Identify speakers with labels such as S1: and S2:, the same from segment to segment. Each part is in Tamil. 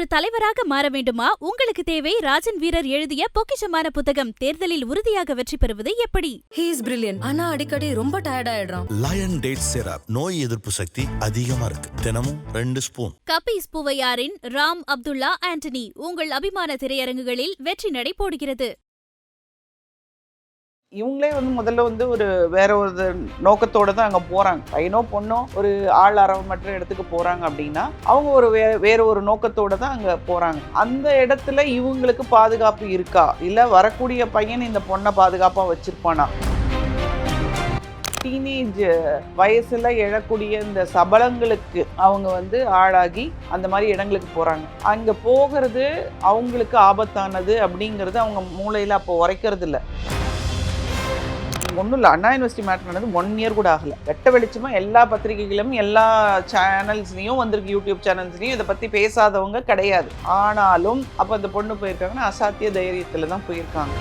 S1: ஒரு தலைவராக மாற வேண்டுமா? உங்களுக்கு தேவை ராஜன் வீரர் எழுதிய பொக்கிஷமான புத்தகம். தேர்தலில் உறுதியாக வெற்றி பெறுவது எப்படி?
S2: He is brilliant. ஆனா அடிக்கடி ரொம்ப டயர்ட் ஆயிடுறான்.
S3: லயன் டேட் சிரப் நோய் எதிர்ப்பு சக்தி அதிகமா இருக்கு. தினமும் 2 ஸ்பூன்.
S1: கபீஸ் பூவையாரின் ராம் அப்துல்லா ஆண்டனி உங்கள் அபிமான திரையரங்குகளில் வெற்றி நடை போடுகிறது.
S4: இவங்களே முதல்ல ஒரு வேற ஒரு நோக்கத்தோட தான் அங்கே போகிறாங்க. பையனோ பொண்ணோ ஒரு ஆள் அரவமற்ற இடத்துக்கு போகிறாங்க அப்படின்னா அவங்க ஒரு வேற ஒரு நோக்கத்தோட தான் அங்கே போகிறாங்க. அந்த இடத்துல இவங்களுக்கு பாதுகாப்பு இருக்கா, இல்லை வரக்கூடிய பையன் இந்த பொண்ணை பாதுகாப்பாக வச்சிருப்பானா? டீனேஜ் வயசுல எழக்கூடிய இந்த சபலங்களுக்கு அவங்க ஆளாகி அந்த மாதிரி இடங்களுக்கு போறாங்க. அங்க போகிறது அவங்களுக்கு ஆபத்தானது அப்படிங்கிறது அவங்க மூளையில அப்போ உரைக்கிறது இல்லை. ஒன்றும் இல்லை, அண்ணா யூனிவர்சிட்டி மேட்டர் நடந்து 1 இயர் கூட ஆகலை. வெட்ட வெளிச்சமாக எல்லா பத்திரிகைகளும் எல்லா சேனல்ஸ்லையும் வந்திருக்கு, யூடியூப் சேனல்ஸ்லையும் இதை பற்றி பேசாதவங்க கிடையாது. ஆனாலும் அப்போ அந்த பொண்ணு போயிருக்காங்கன்னா அசாத்திய தைரியத்தில் தான் போயிருக்காங்க.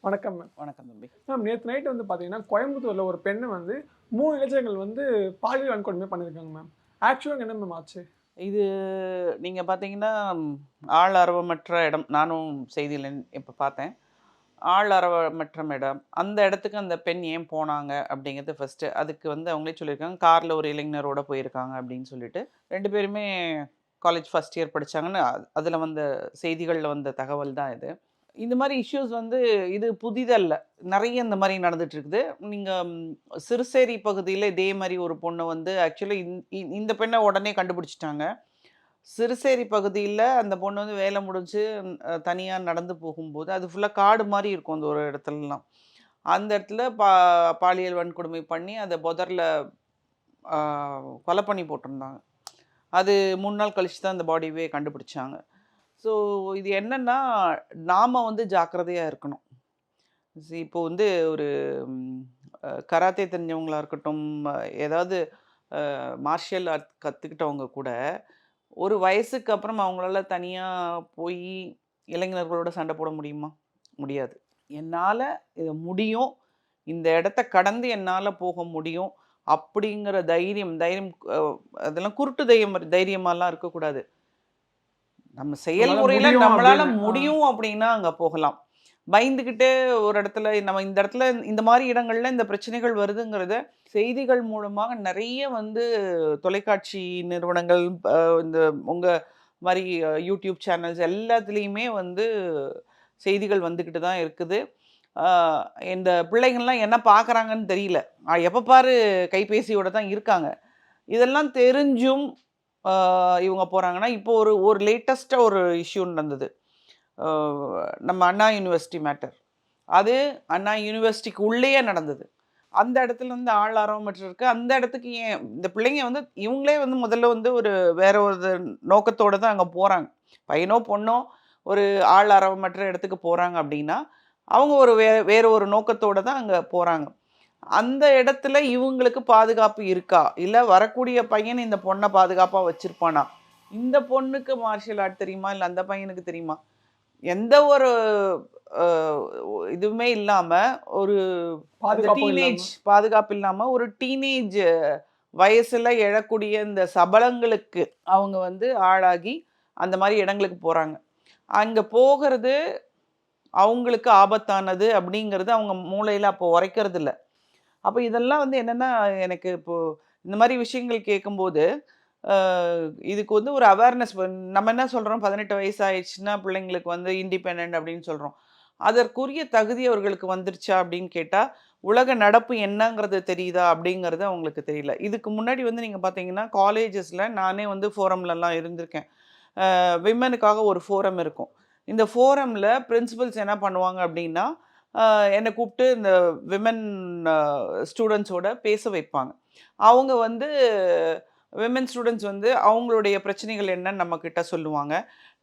S5: வணக்கம் மேம்.
S4: வணக்கம் தம்பி.
S5: மேம், நேற்று நைட்டு பார்த்தீங்கன்னா கோயம்புத்தூரில் ஒரு பெண்ணை 3 இளைஞர்கள் பாலியல் வன்கொடுமை பண்ணியிருக்காங்க மேம். ஆக்சுவலாக என்ன மேம் ஆச்சு?
S4: இது நீங்கள் பார்த்தீங்கன்னா ஆள் அரவமற்ற இடம். நானும் செய்தியில் இப்போ பார்த்தேன். ஆள் அரவமற்ற இடம், அந்த இடத்துக்கு அந்த பெண் ஏன் போனாங்க அப்படிங்கிறது ஃபஸ்ட்டு. அதுக்கு அவங்களே சொல்லியிருக்காங்க, காரில் ஒரு இளைஞரோட போயிருக்காங்க அப்படின்னு சொல்லிட்டு. 2 பேருமே காலேஜ் ஃபஸ்ட் இயர் படித்தாங்கன்னு அதில் செய்திகளில் வந்த தகவல் தான் இது. இந்த மாதிரி இஷ்யூஸ் இது புதிதல்ல, நிறைய இந்த மாதிரி நடந்துட்டுருக்குது. நீங்கள் சிறுசேரி பகுதியில் இதே மாதிரி ஒரு பொண்ணு ஆக்சுவலி இந்த பெண்ணை உடனே கண்டுபிடிச்சிட்டாங்க. சிறுசேரி பகுதியில் அந்த பொண்ணு வேலை முடிஞ்சு தனியாக நடந்து போகும்போது, அது ஃபுல்லாக காடு மாதிரி இருக்கும் அந்த ஒரு இடத்துலலாம். அந்த இடத்துல பாலியல் வன்கொடுமை பண்ணி அதை புதரில் கொலை பண்ணி போட்டிருந்தாங்க. அது 3 நாள் கழிச்சு தான் அந்த பாடியவே கண்டுபிடிச்சாங்க. ஸோ இது என்னென்னா, நாம் ஜாக்கிரதையாக இருக்கணும். இப்போ ஒரு கராத்தே தெரிஞ்சவங்களாக இருக்கட்டும், ஏதாவது மார்ஷியல் ஆர்ட் கற்றுக்கிட்டவங்க கூட ஒரு வயசுக்கு அப்புறம் அவங்களால தனியாக போய் இளைஞர்களோட சண்டை போட முடியுமா? முடியாது. என்னால் இது முடியும், இந்த இடத்த கடந்து என்னால் போக முடியும் அப்படிங்கிற தைரியம் அதெல்லாம் குருட்டு தைரியமாலாம் இருக்கக்கூடாது. நம்ம செயல்முறையில் நம்மளால முடியும் அப்படின்னா அங்கே போகலாம். பயந்துக்கிட்டு ஒரு இடத்துல நம்ம இந்த இடத்துல இந்த மாதிரி இடங்கள்ல இந்த பிரச்சனைகள் வருதுங்கிறத செய்திகள் மூலமாக நிறைய தொலைக்காட்சி நிறுவனங்கள், இந்த உங்கள் மாதிரி யூடியூப் சேனல்ஸ் எல்லாத்துலேயுமே செய்திகள் வந்துக்கிட்டு தான் இருக்குது. இந்த பிள்ளைங்கள்லாம் என்ன பார்க்குறாங்கன்னு தெரியல, எப்போ பாரு கைபேசியோட தான் இருக்காங்க. இதெல்லாம் தெரிஞ்சும் இவங்க போகிறாங்கன்னா, இப்போ ஒரு லேட்டஸ்ட்டாக ஒரு இஷ்யூ நடந்தது. நம்ம அண்ணா யூனிவர்சிட்டி மேட்டர். அது அண்ணா யூனிவர்சிட்டிக்கு உள்ளேயே நடந்தது. அந்த இடத்துல ஆள் அரவமற்ற இருக்குது. அந்த இடத்துக்கு ஏன் இந்த பிள்ளைங்க இவங்களே முதல்ல ஒரு வேற ஒரு நோக்கத்தோடு தான் அங்கே போகிறாங்க. பையனோ பொண்ணோ ஒரு ஆள் அரவமற்ற இடத்துக்கு போகிறாங்க அப்படின்னா அவங்க ஒரு வேற ஒரு நோக்கத்தோடு தான் அங்கே போகிறாங்க. அந்த இடத்துல இவங்களுக்கு பாதுகாப்பு இருக்கா, இல்லை வரக்கூடிய பையன் இந்த பொண்ணை பாதுகாப்பாக வச்சிருப்பானா? இந்த பொண்ணுக்கு மார்ஷியல் ஆர்ட் தெரியுமா, இல்லை அந்த பையனுக்கு தெரியுமா? எந்த ஒரு இதுவுமே இல்லாமல், ஒரு டீனேஜ் பாதுகாப்பு இல்லாமல் ஒரு டீனேஜ் வயசில் எழக்கூடிய இந்த சபலங்களுக்கு அவங்க ஆளாகி அந்த மாதிரி இடங்களுக்கு போகிறாங்க. அங்கே போகிறது அவங்களுக்கு ஆபத்தானது அப்படிங்கிறது அவங்க மூளையில் அப்போ உரைக்கிறது இல்லை. அப்போ இதெல்லாம் என்னென்னா, எனக்கு இப்போது இந்த மாதிரி விஷயங்கள் கேட்கும்போது இதுக்கு ஒரு அவேர்னஸ். நம்ம என்ன சொல்கிறோம், 18 வயசு ஆயிடுச்சுன்னா பிள்ளைங்களுக்கு இண்டிபெண்ட் அப்படின்னு சொல்கிறோம். அதற்குரிய தகுதி அவர்களுக்கு வந்துருச்சா அப்படின்னு கேட்டால், உலக நடப்பு என்னங்கிறது தெரியுதா அப்படிங்கிறது அவங்களுக்கு தெரியல. இதுக்கு முன்னாடி நீங்கள் பார்த்தீங்கன்னா காலேஜஸில் நானே ஃபோரம்லலாம் இருந்திருக்கேன். விமனுக்காக ஒரு ஃபோரம் இருக்கும். இந்த ஃபோரமில் பிரின்சிபல்ஸ் என்ன பண்ணுவாங்க அப்படின்னா, என்னை கூப்பிட்டு இந்த விமன் ஸ்டூடெண்ட்ஸோட பேச வைப்பாங்க. அவங்க விமன் ஸ்டூடெண்ட்ஸ் அவங்களுடைய பிரச்சனைகள் என்னன்னு நம்மக்கிட்ட சொல்லுவாங்க.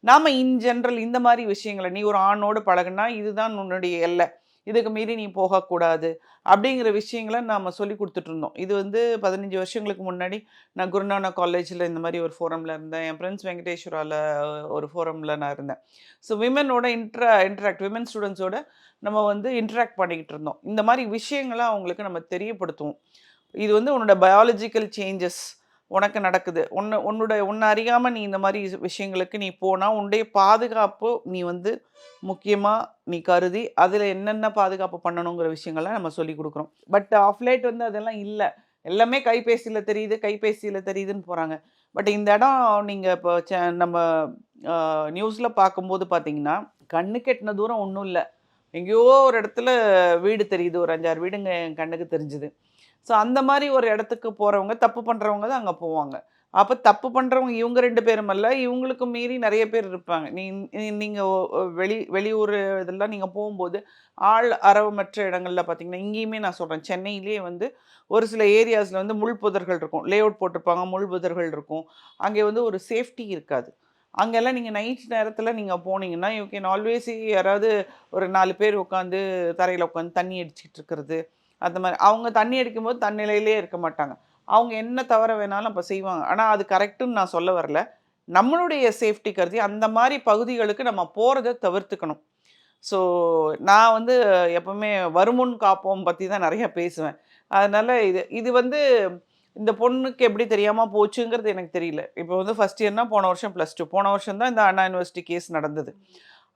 S4: நாம் இன் ஜென்ரல் இந்த மாதிரி விஷயங்களை, நீ ஒரு ஆணோடு பழகுனா இதுதான் உன்னுடைய எல்லை, இதுக்கு மீறி நீ போகக்கூடாது அப்படிங்கிற விஷயங்களை நாம் சொல்லி கொடுத்துட்ருந்தோம். இது 15 வருஷங்களுக்கு முன்னாடி நான் குருநானக் காலேஜில் இந்த மாதிரி ஒரு ஃபோரமில் இருந்தேன். என் ஃப்ரெண்ட்ஸ் வெங்கடேஸ்வராவில் ஒரு ஃபோரமில் நான் இருந்தேன். ஸோ விமனோட இன்ட்ராக்ட் விமன் ஸ்டூடெண்ட்ஸோட நம்ம இன்ட்ராக்ட் பண்ணிக்கிட்டு இருந்தோம். இந்த மாதிரி விஷயங்களை அவங்களுக்கு நம்ம தெரியப்படுத்துவோம். இது உன்னோட பயாலஜிக்கல் சேஞ்சஸ், உனக்கு நடக்குது. உன்னை அறியாமல் நீ இந்த மாதிரி விஷயங்களுக்கு நீ போனால் உன்னுடைய பாதுகாப்பு நீ வந்து முக்கியமாக நீ கருதி அதில் என்னென்ன பாதுகாப்பு பண்ணணுங்கிற விஷயங்கள்லாம் நம்ம சொல்லி கொடுக்குறோம். பட் ஆஃப் லேட் வந்து அதெல்லாம் இல்லை. எல்லாமே கைபேசியில் தெரியுதுன்னு போகிறாங்க. பட் இந்த இடம் நீங்கள் இப்போ நம்ம நியூஸில் பார்க்கும்போது பார்த்தீங்கன்னா கண்ணுக்கு எட்டின தூரம் ஒன்றும் இல்லை. எங்கேயோ ஒரு இடத்துல வீடு தெரியுது, ஒரு 5-6 வீடுங்க என் கண்ணுக்கு தெரிஞ்சுது. ஸோ அந்த மாதிரி ஒரு இடத்துக்கு போகிறவங்க, தப்பு பண்ணுறவங்க தான் அங்கே போவாங்க. அப்போ தப்பு பண்ணுறவங்க இவங்க 2 பேரும் அல்ல, இவங்களுக்கு மீறி நிறைய பேர் இருப்பாங்க. நீங்கள் வெளியூர் இதெல்லாம் நீங்கள் போகும்போது ஆள் அரவமற்ற இடங்களில் பார்த்தீங்கன்னா, இங்கேயுமே நான் சொல்கிறேன், சென்னையிலேயே வந்து ஒரு சில ஏரியாஸில் வந்து முள் புதர்கள் இருக்கும், லே அவுட் போட்டிருப்பாங்க, முள் புதர்கள் இருக்கும். அங்கே வந்து ஒரு சேஃப்டி இருக்காது. அங்கெல்லாம் நீங்கள் நைட் நேரத்தில் நீங்கள் போனீங்கன்னா யூ கேன் ஆல்வேஸ் யாராவது ஒரு 4 பேர் உட்காந்து தரையில் உட்காந்து தண்ணி அடிச்சிட்டு இருக்கிறது. அந்த மாதிரி அவங்க தண்ணி அடிக்கும்போது தன்னிலையிலே இருக்க மாட்டாங்க. அவங்க என்ன தவற வேணாலும் அப்போ செய்வாங்க. ஆனால் அது கரெக்டுன்னு நான் சொல்ல வரல. நம்மளுடைய சேஃப்டி கருதி அந்த மாதிரி பகுதிகளுக்கு நம்ம போகிறத தவிர்த்துக்கணும். ஸோ நான் வந்து எப்போவுமே வருமுன் காப்போம் பற்றி தான் நிறைய பேசுவேன். அதனால் இது வந்து இந்த பொண்ணுக்கு எப்படி தெரியாமல் போச்சுங்கிறது எனக்கு தெரியல. இப்போ வந்து ஃபஸ்ட் இயர்னால் போன வருஷம் +2, போன வருஷம் தான் இந்த அண்ணா யூனிவர்சிட்டி கேஸ் நடந்தது.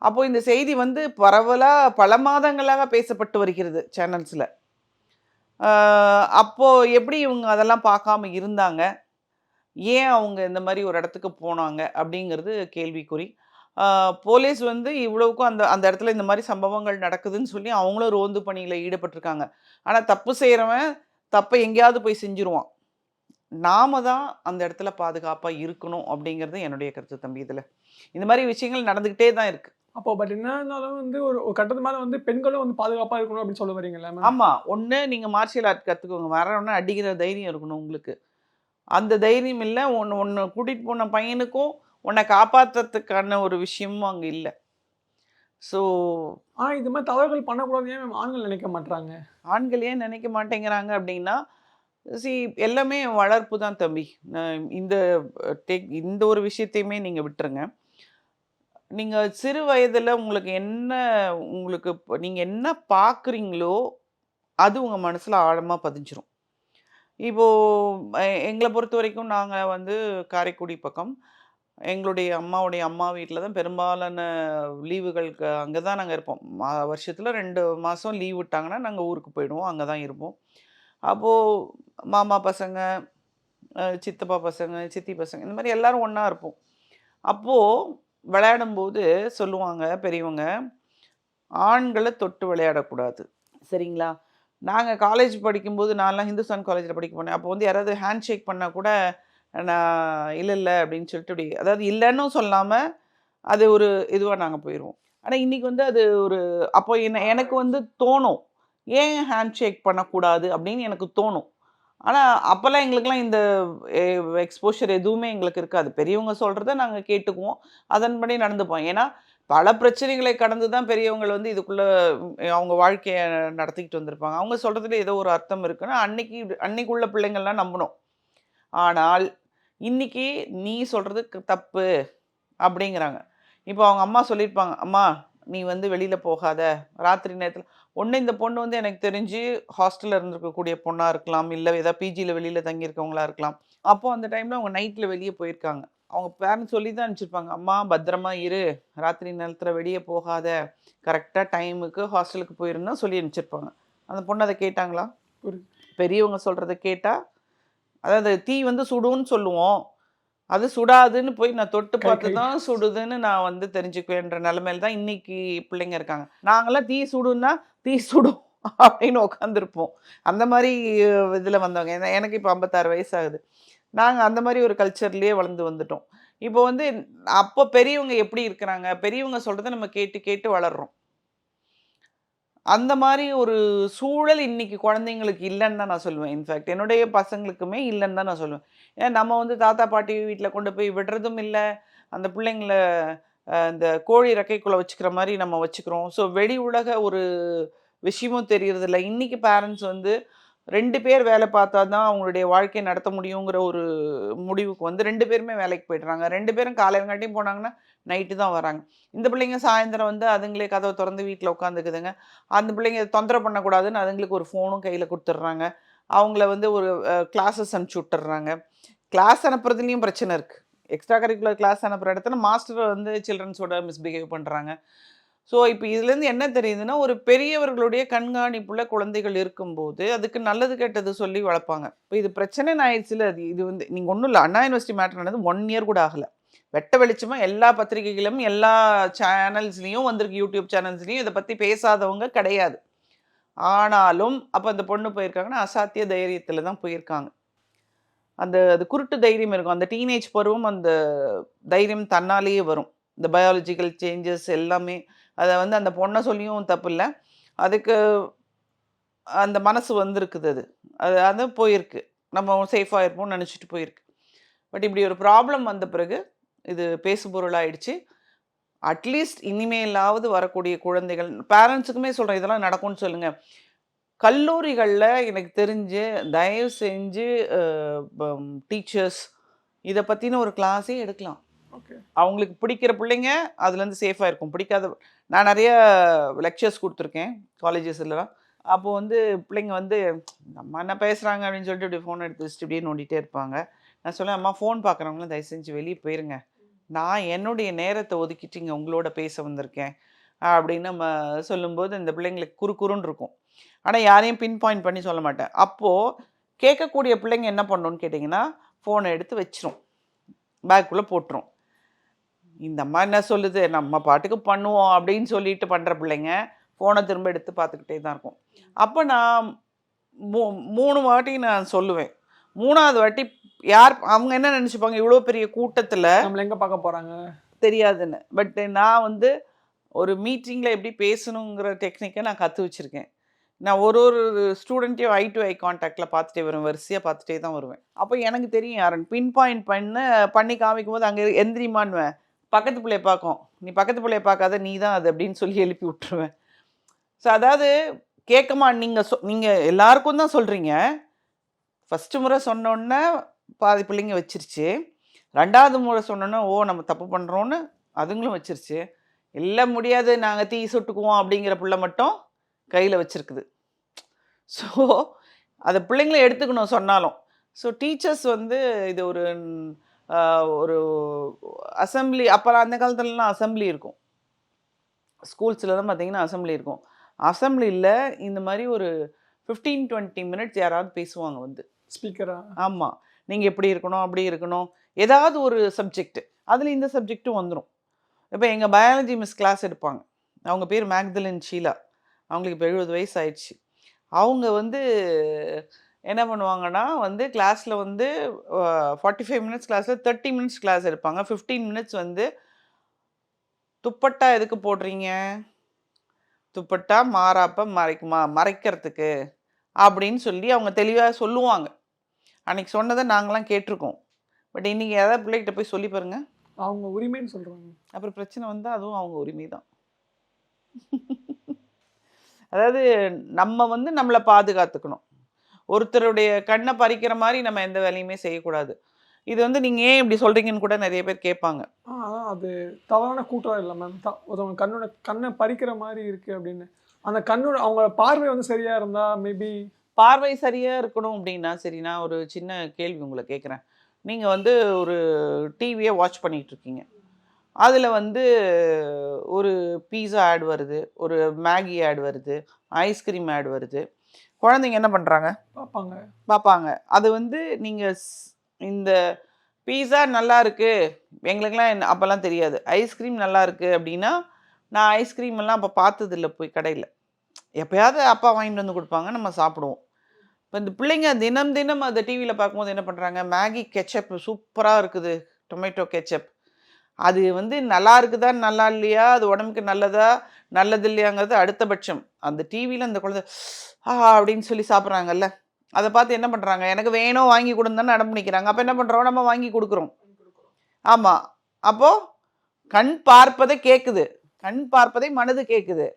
S4: அப்போது இந்த செய்தி வந்து பரவலாக பல மாதங்களாக பேசப்பட்டு வருகிறது சேனல்ஸில். அப்போது எப்படி இவங்க அதெல்லாம் பார்க்காம இருந்தாங்க, ஏன் அவங்க இந்த மாதிரி ஒரு இடத்துக்கு போனாங்க அப்படிங்கிறது கேள்விக்குறி. போலீஸ் வந்து இவ்வளவுக்கும் அந்த இடத்துல இந்த மாதிரி சம்பவங்கள் நடக்குதுன்னு சொல்லி அவங்களும் ரோந்து பணியில் ஈடுபட்டிருக்காங்க. ஆனால் தப்பு செய்கிறவன் தப்பை எங்கேயாவது போய் செஞ்சுருவான். நாம தான் அந்த இடத்துல பாதுகாப்பாக இருக்கணும் அப்படிங்கிறது என்னுடைய கருத்து தம்பி. இதில் இந்த மாதிரி விஷயங்கள் நடந்துக்கிட்டே தான் இருக்குது.
S5: அப்போ பட் என்ன இருந்தாலும் வந்து ஒரு கட்டத்து மேலே வந்து பெண்களும் வந்து பாதுகாப்பாக இருக்கணும் அப்படின்னு சொல்ல வரீங்களா?
S4: ஆமாம், ஒன்று நீங்கள் மார்ஷியல் ஆர்ட் கற்றுக்கோங்க, வரணும்னா அடிக்கிற தைரியம் இருக்கணும் உங்களுக்கு. அந்த தைரியம் இல்லை. ஒன்று கூட்டிகிட்டு போன பையனுக்கும் உன்னை காப்பாற்றுறதுக்கான ஒரு விஷயமும் அங்கே இல்லை. ஸோ
S5: இது மாதிரி தவறுகள் பண்ணக்கூடாது ஏன் ஆண்கள் நினைக்க மாட்டாங்க?
S4: ஆண்கள் ஏன் நினைக்க மாட்டேங்கிறாங்க அப்படின்னா, எல்லாமே வளர்ப்பு தான் தம்பி. இந்த ஒரு விஷயத்தையுமே நீங்கள் விட்டுருங்க. நீங்கள் சிறு வயதில் நீங்கள் என்ன பார்க்குறீங்களோ அது உங்கள் மனசில் ஆழமாக பதிஞ்சிரும். இப்போது எங்களை பொறுத்த வரைக்கும் நாங்கள் வந்து காரைக்குடி பக்கம் எங்களுடைய அம்மாவுடைய அம்மா வீட்டில் தான் பெரும்பாலான லீவுகளுக்கு அங்கே தான் நாங்கள் இருப்போம். வருஷத்தில் 2 மாதம் லீவ் விட்டாங்கன்னா நாங்கள் ஊருக்கு போயிடுவோம், அங்கே தான் இருப்போம். அப்போது மாமா பசங்க, சித்தப்பா பசங்க, சித்தி பசங்க, இந்த மாதிரி எல்லோரும் ஒன்றா இருப்போம். அப்போது விளையாடும்போது சொல்லுவாங்க பெரியவங்க, ஆண்களை தொட்டு விளையாடக்கூடாது, சரிங்களா? நாங்கள் காலேஜ் படிக்கும்போது, நான்லாம் ஹிந்துஸ்தான் காலேஜில் படிக்க போனேன். அப்போ வந்து யாராவது ஹேண்ட் ஷேக் பண்ணால் கூட நான் இல்லை அப்படின்னு சொல்லிட்டு இப்படி, அதாவது இல்லைன்னு சொல்லாமல் அது ஒரு இதுவாக நாங்கள் போயிடுவோம். ஆனால் இன்றைக்கி வந்து அது ஒரு அப்போ எனக்கு வந்து தோணும், ஏன் ஹேண்ட் ஷேக் பண்ணக்கூடாது அப்படின்னு எனக்கு தோணும். ஆனால் அப்போல்லாம் எங்களுக்கெல்லாம் இந்த எக்ஸ்போஷர் எதுவுமே எங்களுக்கு இருக்காது. பெரியவங்க சொல்கிறத நாங்கள் கேட்டுக்குவோம், அதன்படி நடந்துப்போம். ஏன்னா பல பிரச்சனைகளை கடந்து தான் பெரியவங்க வந்து இதுக்குள்ளே அவங்க வாழ்க்கையை நடத்திக்கிட்டு வந்திருப்பாங்க. அவங்க சொல்கிறதுல ஏதோ ஒரு அர்த்தம் இருக்குன்னா அன்னைக்குள்ள பிள்ளைங்கள்லாம் நம்பணும். ஆனால் இன்னைக்கு நீ சொல்கிறது தப்பு அப்படிங்கிறாங்க. இப்போ அவங்க அம்மா சொல்லியிருப்பாங்க, அம்மா நீ வந்து வெளியில் போகாத ராத்திரி நேரத்தில். ஒன்று இந்த பொண்ணு வந்து எனக்கு தெரிஞ்சு ஹாஸ்டலில் இருந்திருக்கக்கூடிய பொண்ணாக இருக்கலாம், இல்லை ஏதாவது பிஜியில் வெளியில் தங்கியிருக்கவங்களா இருக்கலாம். அப்போது அந்த டைமில் அவங்க நைட்டில் வெளியே போயிருக்காங்க. அவங்க பேரண்ட்ஸ் சொல்லி தான் அனுப்பிச்சிருப்பாங்க, அம்மா பத்திரமா இரு, ராத்திரி நேரத்தில் வெளியே போகாத, கரெக்டாக டைமுக்கு ஹாஸ்டலுக்கு போயிருந்தா சொல்லி அனுப்பிச்சிருப்பாங்க. அந்த பொண்ணு அதை கேட்டாங்களா? பெரியவங்க சொல்கிறத கேட்டால், அதாவது தீ வந்து சுடுன்னு சொல்லுவோம், அது சுடாதுன்னு போய் நான் தொட்டு பார்த்து தான் சுடுதுன்னு நான் வந்து தெரிஞ்சுக்குவேன்ற நிலைமையில தான் இன்னைக்கு பிள்ளைங்க இருக்காங்க. நாங்களாம் தீ சுடுன்னா தீ சுடும் அப்படின்னு உட்காந்துருப்போம். அந்த மாதிரி இதில் வந்தவங்க. எனக்கு இப்போ 56 வயசாகுது. நாங்கள் அந்த மாதிரி ஒரு கல்ச்சர்லேயே வளர்ந்து வந்துட்டோம். இப்போ வந்து அப்போ பெரியவங்க எப்படி இருக்கிறாங்க, பெரியவங்க சொல்கிறத நம்ம கேட்டு கேட்டு வளர்கிறோம். அந்த மாதிரி ஒரு சூழல் இன்னைக்கு குழந்தைங்களுக்கு இல்லைன்னு தான் நான் சொல்லுவேன். இன்ஃபேக்ட் என்னுடைய பசங்களுக்குமே இல்லைன்னு தான் நான் சொல்லுவேன். ஏன்னா நம்ம வந்து தாத்தா பாட்டி வீட்டில் கொண்டு போய் விடுறதும் இல்லை, அந்த பிள்ளைங்கள இந்த கோழி ரெக்கைக்குள்ளே வச்சுக்கிற மாதிரி நம்ம வச்சுக்கிறோம். ஸோ வெளி உலக ஒரு விஷயமும் தெரியறதில்ல. இன்றைக்கி பேரண்ட்ஸ் வந்து 2 பேர் வேலை பார்த்தா தான் அவங்களுடைய வாழ்க்கையை நடத்த முடியுங்கிற ஒரு முடிவுக்கு வந்து 2 பேருமே வேலைக்கு போய்ட்றாங்க. 2 பேரும் காலையிலங்காட்டியும் போனாங்கன்னா நைட்டு தான் வராங்க. இந்த பிள்ளைங்க சாயந்தரம் வந்து அதுங்களே கதவை திறந்து வீட்டில் உட்காந்துக்குதுங்க. அந்த பிள்ளைங்க தொந்தரவு பண்ணக்கூடாதுன்னு அதுங்களுக்கு ஒரு ஃபோனும் கையில் கொடுத்துட்றாங்க. அவங்கள வந்து ஒரு கிளாஸஸ் அனுப்பிச்சி விட்டுறாங்க. கிளாஸ் அனுப்புறதுலேயும் பிரச்சனை இருக்குது. எக்ஸ்ட்ரா கரிக்குலர் கிளாஸ் அனுப்புகிற இடத்துல மாஸ்டர் வந்து சில்ட்ரன்ஸோட மிஸ்பிஹேவ் பண்ணுறாங்க. ஸோ இப்போ இதுலேருந்து என்ன தெரியுதுன்னா, ஒரு பெரியவர்களுடைய கண்காணிப்புள்ள குழந்தைகள் இருக்கும்போது அதுக்கு நல்லது கெட்டது சொல்லி வளர்ப்பாங்க. இப்போ இது பிரச்சனைன்னு ஆயிடுச்சுல. இது வந்து நீங்கள் ஒன்றும் இல்லை, அண்ணா யூனிவர்சிட்டி மேட்டர் நடந்து 1 இயர் கூட ஆகலை. வெட்ட வெளிச்சமாக எல்லா பத்திரிகைகளும் எல்லா சேனல்ஸ்லேயும் வந்திருக்கு, யூடியூப் சேனல்ஸ்லேயும் இதை பற்றி பேசாதவங்க கிடையாது. ஆனாலும் அப்போ அந்த பொண்ணு போயிருக்காங்கன்னா அசாத்திய தைரியத்தில் தான் போயிருக்காங்க. அது குருட்டு தைரியம் இருக்கும். அந்த டீனேஜ் பருவம், அந்த தைரியம் தன்னாலேயே வரும். இந்த பயாலஜிக்கல் சேஞ்சஸ் எல்லாமே அதை வந்து அந்த பொண்ணை சொல்லியும் தப்பு இல்லை, அதுக்கு அந்த மனசு வந்திருக்குது. அது போயிருக்கு, நம்ம சேஃபாக இருப்போம்னு நினச்சிட்டு போயிருக்கு. பட் இப்படி ஒரு ப்ராப்ளம் வந்த பிறகு இது பேசுபொருளாயிடுச்சு. அட்லீஸ்ட் இனிமேலாவது வரக்கூடிய குழந்தைகள், பேரண்ட்ஸுக்குமே சொல்கிறேன், இதெல்லாம் நடக்கும்னு சொல்லுங்கள். கல்லூரிகளில் எனக்கு தெரிஞ்சு தயவு செஞ்சு டீச்சர்ஸ் இதை பற்றின ஒரு கிளாஸே எடுக்கலாம்.
S5: ஓகே,
S4: அவங்களுக்கு பிடிக்கிற பிள்ளைங்க அதுலேருந்து சேஃபாக இருக்கும். பிடிக்காத, நான் நிறைய லெக்சர்ஸ் கொடுத்துருக்கேன் காலேஜஸ்லாம். அப்போது வந்து பிள்ளைங்க வந்து அம்மா என்ன பேசுகிறாங்க அப்படின்னு சொல்லிட்டு இப்படி ஃபோன் எடுத்து வச்சுட்டு இப்படியே நோண்டிகிட்டே இருப்பாங்க. நான் சொல்லுவேன், அம்மா ஃபோன் பார்க்குறவங்களும் தயவு செஞ்சு வெளியே போயிருங்க, நான் என்னுடைய நேரத்தை ஒதுக்கிட்டு இங்கே உங்களோட பேச வந்திருக்கேன் அப்படின்னு நம்ம சொல்லும்போது இந்த பிள்ளைங்களுக்கு குறுக்குறுன்னு இருக்கும். ஆனால் யாரையும் பின் பாயிண்ட் பண்ணி சொல்ல மாட்டேன். அப்போது கேட்கக்கூடிய பிள்ளைங்க என்ன பண்ணணும்னு கேட்டிங்கன்னா, ஃபோனை எடுத்து வச்சிரும், பேக்குள்ளே போட்டுரும். இந்த அம்மா என்ன சொல்லுது, நம்ம பாட்டுக்கு பண்ணுவோம் அப்படின்னு சொல்லிட்டு பண்ணுற பிள்ளைங்க ஃபோனை திரும்ப எடுத்து பார்த்துக்கிட்டே தான் இருக்கும். அப்போ நான் 3 வாட்டி நான் சொல்லுவேன். 3ஆவது வாட்டி அவங்க என்ன நினச்சிப்பாங்க, இவ்வளோ பெரிய கூட்டத்தில்
S5: நம்மள எங்கே பார்க்க போகிறாங்க
S4: தெரியாதுன்னு. பட் நான் வந்து ஒரு மீட்டிங்கில் எப்படி பேசணுங்கிற டெக்னிக்கை நான் கற்று வச்சுருக்கேன். நான் ஒரு ஸ்டூடெண்ட்டையும் ஐ டு ஐ கான்டாக்டில் பார்த்துட்டே வருவேன், வரிசையாக பார்த்துட்டே தான் வருவேன். அப்போ எனக்கு தெரியும் யாருன்னு பின் பாயிண்ட் பண்ணி காமிக்கும் போது அங்கே எந்திரிமான்னுவேன், பக்கத்து பிள்ளைய பார்க்கும், நீ பக்கத்து பிள்ளைய பார்க்காத, நீ தான் அது அப்படின்னு சொல்லி எழுப்பி விட்டுருவேன். ஸோ அதாவது கேட்கமா, நீங்கள் எல்லாருக்கும் தான் சொல்கிறீங்க. ஃபஸ்ட்டு முறை சொன்னோன்னே பாதி பிள்ளைங்க வச்சிருச்சு, 2வது முறை சொன்னோன்னே ஓ நம்ம தப்பு பண்ணுறோன்னு அதுங்களும் வச்சிருச்சு. எல்லாம் முடியாது, நாங்கள் தீ சுட்டுக்குவோம் அப்படிங்கிற பிள்ளை மட்டும் கையில் வச்சுருக்குது. ஸோ அதை பிள்ளைங்கள எடுத்துக்கணும் சொன்னாலும். ஸோ டீச்சர்ஸ் வந்து இது ஒரு அசம்பிளி, அப்போலாம் அந்த காலத்துலலாம் அசம்பிளி இருக்கும், ஸ்கூல்ஸில் தான் பார்த்தீங்கன்னா அசம்பிளி இருக்கும். அசம்பிளியில் இந்த மாதிரி ஒரு 15-20 மினிட்ஸ் யாராவது பேசுவாங்க வந்து
S5: ஸ்பீக்கரா.
S4: ஆமாம், நீங்கள் எப்படி இருக்கணும் அப்படி இருக்கணும், ஏதாவது ஒரு சப்ஜெக்ட், அதில் இந்த சப்ஜெக்ட்டும் வந்துடும். இப்போ எங்கள் பயாலஜி மிஸ் கிளாஸ் எடுப்பாங்க, அவங்க பேர் மேக்தலின் ஷீலா, அவங்களுக்கு இப்போ 70 வயசு ஆயிடுச்சு. அவங்க வந்து என்ன பண்ணுவாங்கன்னா வந்து கிளாஸில் வந்து 45 மினிட்ஸ் கிளாஸில் 30 மினிட்ஸ் கிளாஸ் எடுப்பாங்க. 15 மினிட்ஸ் வந்து துப்பட்டா எதுக்கு போடுறீங்க, துப்பட்டா மாறாப்ப மறைக்கிறதுக்கு அப்படின்னு சொல்லி அவங்க தெளிவாக சொல்லுவாங்க. அன்றைக்கி சொன்னதை நாங்களாம் கேட்டிருக்கோம். பட் இன்றைக்கி ஏதாவது பிள்ளைகிட்ட போய் சொல்லி பாருங்கள்,
S5: அவங்க உரிமைன்னு சொல்கிறாங்க.
S4: அப்புறம் பிரச்சனை வந்தால் அதுவும் அவங்க உரிமை தான். அதாவது நம்ம வந்து நம்மளை பாதுகாத்துக்கணும். ஒருத்தருடைய கண்ணை பறிக்கிற மாதிரி நம்ம எந்த வேலையுமே செய்யக்கூடாது. இது வந்து நீங்கள் ஏன் இப்படி சொல்கிறீங்கன்னு கூட நிறைய பேர் கேட்பாங்க.
S5: அதான் அது தவறான கூட்டம் இல்லை மேம். ஒருத்தவங்க கண்ணை பறிக்கிற மாதிரி இருக்குது அப்படின்னு. அந்த கண்ணோட அவங்களோட பார்வை வந்து சரியாக இருந்தால் மேபி.
S4: பார்வை சரியாக இருக்கணும் அப்படின்னா சரி, நான் ஒரு சின்ன கேள்வி உங்களை கேட்குறேன். நீங்கள் வந்து ஒரு டிவியை வாட்ச் பண்ணிகிட்டு இருக்கீங்க, அதில் வந்து ஒரு பீஸா ஆட் வருது, ஒரு மேகி ஆட் வருது, ஐஸ்கிரீம் ஆட் வருது. குழந்தைங்க என்ன பண்ணுறாங்க, பார்ப்பாங்க. அது வந்து நீங்கள் இந்த பீஸா நல்லா இருக்குது, எங்களுக்கெல்லாம் அப்போல்லாம் தெரியாது, ஐஸ்கிரீம் நல்லா இருக்குது அப்படின்னா, நான் ஐஸ்கிரீம் எல்லாம் அப்போ பார்த்ததில்ல போய் கடையில், எப்போயாவது அப்பா வாங்கிட்டு வந்து கொடுப்பாங்க, நம்ம சாப்பிடுவோம். இப்போ இந்த பிள்ளைங்க தினம் தினம் அதை டிவியில் பார்க்கும்போது என்ன பண்ணுறாங்க, மேகி கெச்சப் சூப்பராக இருக்குது, டொமேட்டோ கெச்சப், அது வந்து நல்லா இருக்குதா நல்லா இல்லையா, அது உடம்புக்கு நல்லதா நல்லது இல்லையாங்கிறது அடுத்தபட்சம். அந்த டிவியில் அந்த குழந்தை அப்படின்னு சொல்லி சாப்பிட்றாங்கல்ல, அதை பார்த்து என்ன பண்ணுறாங்க, எனக்கு வேணும் வாங்கி கொடுந்தானே அடம் பண்ணிக்கிறாங்க. அப்போ என்ன பண்ணுறோம், நம்ம வாங்கி கொடுக்குறோம். ஆமாம், அப்போது கண் பார்ப்பதை கேட்குது, கண் பார்ப்பதை மனது கேட்குது.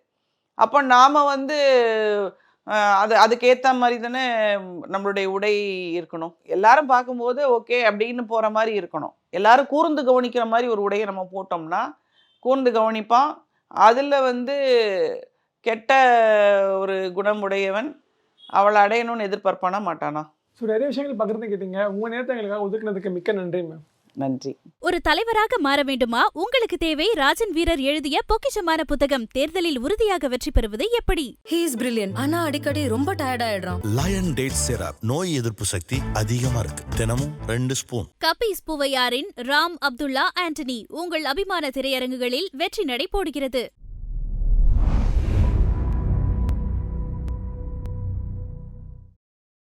S4: அப்போ நாம் வந்து அதுக்கேற்ற மாதிரி தானே நம்மளுடைய உடை இருக்கணும். எல்லாரும் பார்க்கும்போது ஓகே அப்படின்னு போகிற மாதிரி இருக்கணும். எல்லாரும் கூர்ந்து கவனிக்கிற மாதிரி ஒரு உடையை நம்ம போட்டோம்னா கூர்ந்து கவனிப்பான். அதில் வந்து கெட்ட ஒரு குணம் உடையவன் அவளை அடையணும்னு எதிர்பார்ப்பானா மாட்டானா?
S5: ஸோ நிறைய விஷயங்கள் பகிர்ந்து கேட்டீங்க. உங்கள் நேரத்தை எங்களுக்காக ஒதுக்குனதுக்கு மிக்க நன்றி மேம்.
S4: நன்றி.
S1: ஒரு தலைவராக மாற வேண்டுமா? உங்களுக்கு தேவை ராஜன் வீரர் எழுதிய பொக்கிஷமான புத்தகம். தேர்தலில் உறுதியாக வெற்றி பெறுவது எப்படி?
S2: He is brilliant. ஆனா அடிக்கடி ரொம்ப டயர்ட் ஆயிடுறான்.
S3: லயன் டேட் சிரப் நோய் எதிர்ப்பு சக்தி அதிகமா இருக்கு. தினமும் 2 ஸ்பூன்.
S1: கபீஸ் பூவையாரின் ராம் அப்துல்லா ஆண்டனி உங்கள் அபிமான திரையரங்குகளில் வெற்றி நடை போடுகிறது.